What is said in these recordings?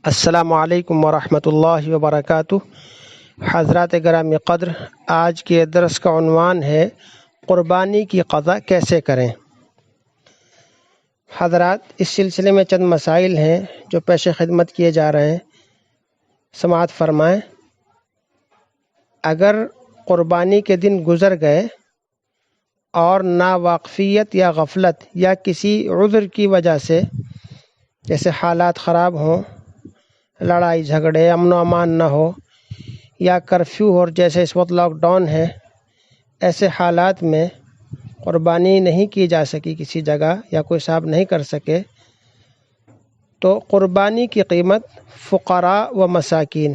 السلام علیکم ورحمۃ اللہ وبرکاتہ۔ حضرات گرامی قدر، آج کے درس کا عنوان ہے قربانی کی قضا کیسے کریں۔ حضرات، اس سلسلے میں چند مسائل ہیں جو پیش خدمت کیے جا رہے ہیں، سماعت فرمائیں۔ اگر قربانی کے دن گزر گئے اور ناواقفیت یا غفلت یا کسی عذر کی وجہ سے، جیسے حالات خراب ہوں، لڑائی جھگڑے، امن و امان نہ ہو، یا کرفیو ہو جیسے اس وقت لاک ڈاؤن ہے، ایسے حالات میں قربانی نہیں کی جا سکی کسی جگہ یا کوئی صاحب نہیں کر سکے، تو قربانی کی قیمت فقراء و مساکین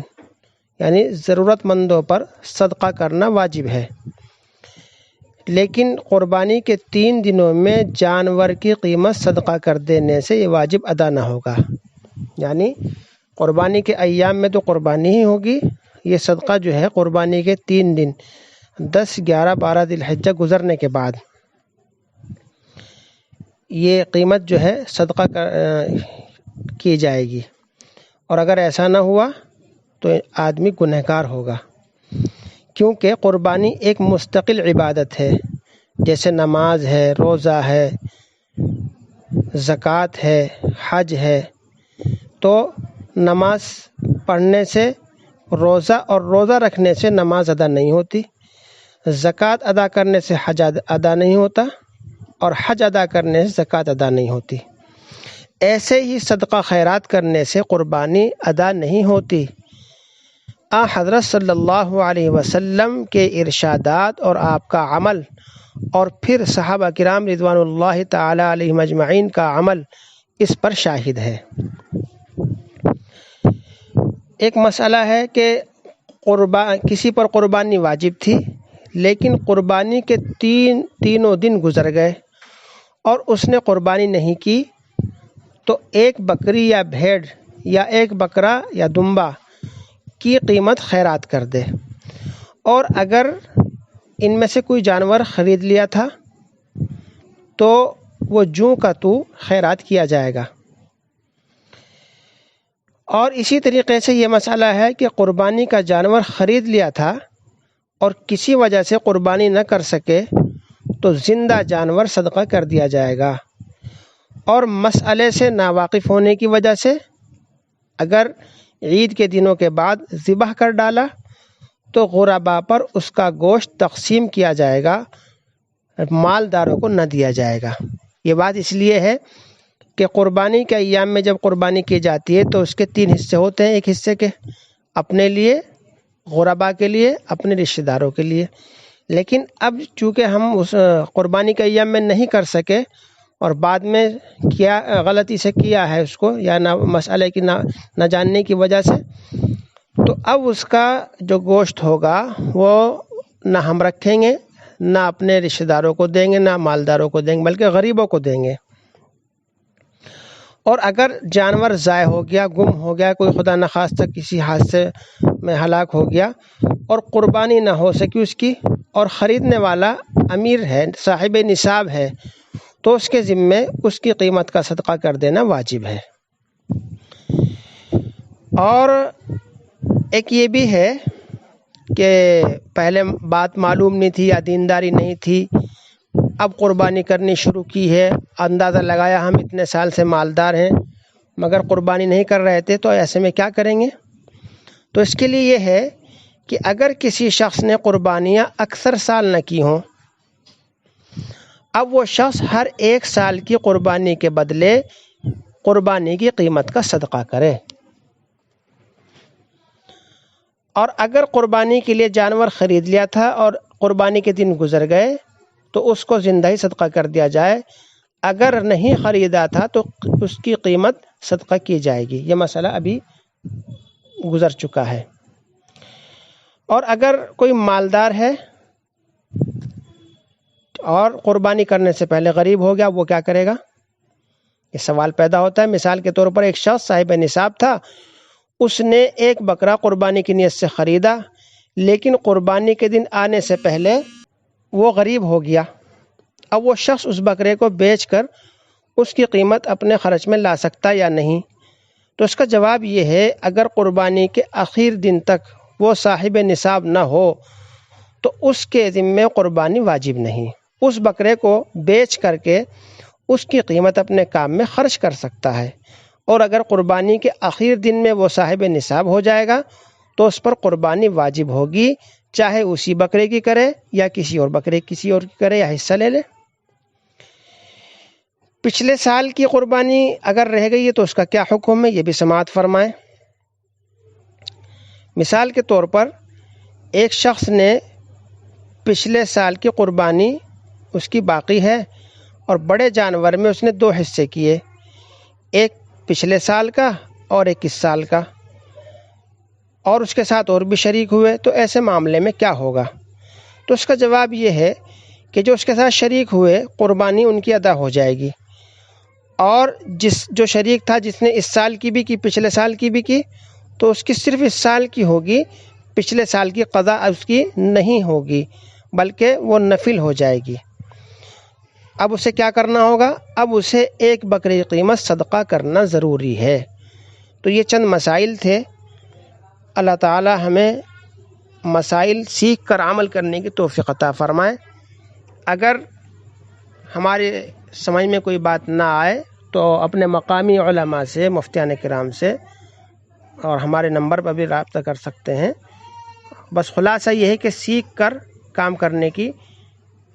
یعنی ضرورت مندوں پر صدقہ کرنا واجب ہے۔ لیکن قربانی کے 3 دنوں میں جانور کی قیمت صدقہ کر دینے سے یہ واجب ادا نہ ہوگا۔ یعنی قربانی کے ایام میں تو قربانی ہی ہوگی، یہ صدقہ جو ہے قربانی کے 3 دن 10، 11، 12 ذی الحجہ گزرنے کے بعد یہ قیمت جو ہے صدقہ کی جائے گی، اور اگر ایسا نہ ہوا تو آدمی گنہگار ہوگا، کیونکہ قربانی ایک مستقل عبادت ہے، جیسے نماز ہے، روزہ ہے، زکوٰۃ ہے، حج ہے۔ تو نماز پڑھنے سے روزہ اور روزہ رکھنے سے نماز ادا نہیں ہوتی، زکوٰۃ ادا کرنے سے حج ادا نہیں ہوتا، اور حج ادا کرنے سے زکوٰۃ ادا نہیں ہوتی۔ ایسے ہی صدقہ خیرات کرنے سے قربانی ادا نہیں ہوتی۔ حضرت صلی اللہ علیہ وسلم کے ارشادات اور آپ کا عمل، اور پھر صحابہ کرام رضوان اللہ تعالی علیہم اجمعین کا عمل اس پر شاہد ہے۔ ایک مسئلہ ہے کہ کسی پر قربانی واجب تھی، لیکن قربانی کے تینوں دن گزر گئے اور اس نے قربانی نہیں کی، تو ایک بکری یا بھیڑ یا ایک بکرا یا دمبا کی قیمت خیرات کر دے۔ اور اگر ان میں سے کوئی جانور خرید لیا تھا تو وہ جوں کا تو خیرات کیا جائے گا۔ اور اسی طریقے سے یہ مسئلہ ہے کہ قربانی کا جانور خرید لیا تھا اور کسی وجہ سے قربانی نہ کر سکے تو زندہ جانور صدقہ کر دیا جائے گا۔ اور مسئلے سے ناواقف ہونے کی وجہ سے اگر عید کے دنوں کے بعد ذبح کر ڈالا تو غرباء پر اس کا گوشت تقسیم کیا جائے گا، مالداروں کو نہ دیا جائے گا۔ یہ بات اس لیے ہے کہ قربانی کے ایام میں جب قربانی کی جاتی ہے تو اس کے 3 حصے ہوتے ہیں، ایک حصے کے اپنے لیے، غرباء کے لیے، اپنے رشتہ داروں کے لیے۔ لیکن اب چونکہ ہم اس قربانی کے ایام میں نہیں کر سکے اور بعد میں کیا غلطی سے کیا ہے اس کو، یا مسئلے کی نہ جاننے کی وجہ سے، تو اب اس کا جو گوشت ہوگا وہ نہ ہم رکھیں گے، نہ اپنے رشتہ داروں کو دیں گے، نہ مالداروں کو دیں گے، بلکہ غریبوں کو دیں گے۔ اور اگر جانور ضائع ہو گیا، گم ہو گیا، کوئی خدا نخواستہ کسی حادثے میں ہلاک ہو گیا اور قربانی نہ ہو سکی اس کی، اور خریدنے والا امیر ہے، صاحب نصاب ہے، تو اس کے ذمے اس کی قیمت کا صدقہ کر دینا واجب ہے۔ اور ایک یہ بھی ہے کہ پہلے بات معلوم نہیں تھی یا دینداری نہیں تھی، اب قربانی کرنی شروع کی ہے، اندازہ لگایا ہم اتنے سال سے مالدار ہیں مگر قربانی نہیں کر رہے تھے، تو ایسے میں کیا کریں گے؟ تو اس کے لیے یہ ہے کہ اگر کسی شخص نے قربانیاں اکثر سال نہ کی ہوں، اب وہ شخص ہر 1 سال کی قربانی کے بدلے قربانی کی قیمت کا صدقہ کرے۔ اور اگر قربانی کے لیے جانور خرید لیا تھا اور قربانی کے دن گزر گئے تو اس کو زندہ ہی صدقہ کر دیا جائے، اگر نہیں خریدا تھا تو اس کی قیمت صدقہ کی جائے گی۔ یہ مسئلہ ابھی گزر چکا ہے۔ اور اگر کوئی مالدار ہے اور قربانی کرنے سے پہلے غریب ہو گیا، وہ کیا کرے گا؟ یہ سوال پیدا ہوتا ہے۔ مثال کے طور پر ایک شخص صاحب نصاب تھا، اس نے ایک بکرا قربانی کی نیت سے خریدا، لیکن قربانی کے دن آنے سے پہلے وہ غریب ہو گیا۔ اب وہ شخص اس بکرے کو بیچ کر اس کی قیمت اپنے خرچ میں لا سکتا یا نہیں؟ تو اس کا جواب یہ ہے اگر قربانی کے آخر دن تک وہ صاحب نصاب نہ ہو تو اس کے ذمے قربانی واجب نہیں، اس بکرے کو بیچ کر کے اس کی قیمت اپنے کام میں خرچ کر سکتا ہے، اور اگر قربانی کے آخر دن میں وہ صاحب نصاب ہو جائے گا تو اس پر قربانی واجب ہوگی، چاہے اسی بکرے کی کرے یا کسی اور بکرے کسی اور کی کرے یا حصہ لے لے۔ پچھلے سال کی قربانی اگر رہ گئی ہے تو اس کا کیا حکم ہے، یہ بھی سماعت فرمائیں۔ مثال کے طور پر ایک شخص نے پچھلے سال کی قربانی اس کی باقی ہے اور بڑے جانور میں اس نے 2 حصے کیے، ایک پچھلے سال کا اور ایک اس سال کا، اور اس کے ساتھ اور بھی شریک ہوئے، تو ایسے معاملے میں کیا ہوگا؟ تو اس کا جواب یہ ہے کہ جو اس کے ساتھ شریک ہوئے قربانی ان کی ادا ہو جائے گی، اور جو شریک تھا جس نے اس سال کی بھی کی پچھلے سال کی بھی کی تو اس کی صرف اس سال کی ہوگی، پچھلے سال کی قضا اس کی نہیں ہوگی بلکہ وہ نفل ہو جائے گی۔ اب اسے کیا کرنا ہوگا؟ اب اسے 1 بکرے کی قیمت صدقہ کرنا ضروری ہے۔ تو یہ چند مسائل تھے، اللہ تعالی ہمیں مسائل سیکھ کر عمل کرنے کی توفیق عطا فرمائے۔ اگر ہمارے سمجھ میں کوئی بات نہ آئے تو اپنے مقامی علماء سے، مفتیان کرام سے اور ہمارے نمبر پر بھی رابطہ کر سکتے ہیں۔ بس خلاصہ یہ ہے کہ سیکھ کر کام کرنے کی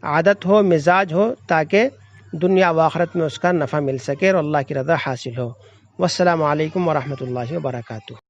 عادت ہو، مزاج ہو، تاکہ دنیا و آخرت میں اس کا نفع مل سکے اور اللہ کی رضا حاصل ہو۔ والسلام علیکم ورحمۃ اللہ وبرکاتہ۔